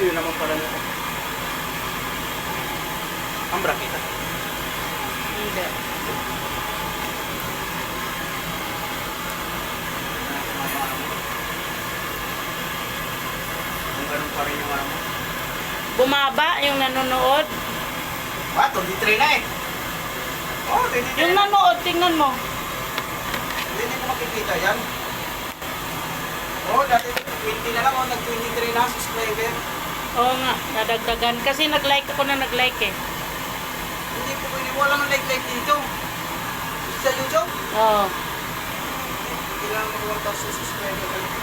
Yun naman pala nito. Ang brakita. Hindi. Kung ganun pa rin yung ano mo. Bumaba yung nanonood. Ah, 23 na eh. Oh, 23 Yung na. nanonood, tingnan mo. Hindi ko makikita yan. Oh, dati 20 na lang. Oh, nag-23 na subscriber. Oo nga, nadagdagan. Kasi nag-like ako na nag-like eh. Hindi ko pwede. Wala nang like dito. Sa YouTube. Oo. Kailangan mo 1,000 subscriber ka dito.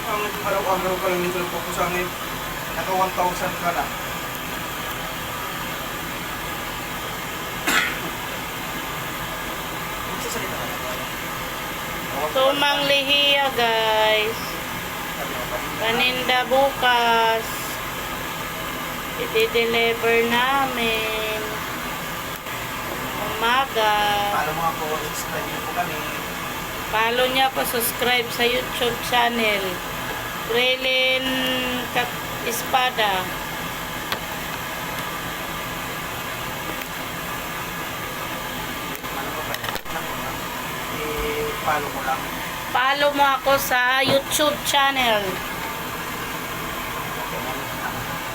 Ang araw-araw ka lang dito nagpupusa ngayon. Naka 1,000 ka na. Magsasalita ka na. Tumang lihiya guys. Paninda bukas. I-deliver namin. Umaga. Paano mo ako, subscribe niyo po kami. Follow niya ako, subscribe sa YouTube channel. Krelin Espada. Ano ba ba? I-follow mo lang. Follow mo ako sa YouTube channel.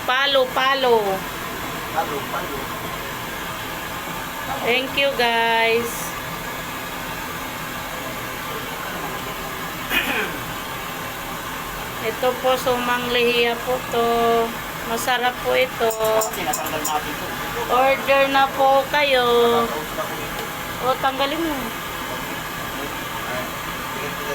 Follow. Follow. Thank you guys. Ito po, sumang lihiya po to. Masarap po ito. Tinatanggal natin ito. Order na po kayo. O, tanggalin mo. Sige,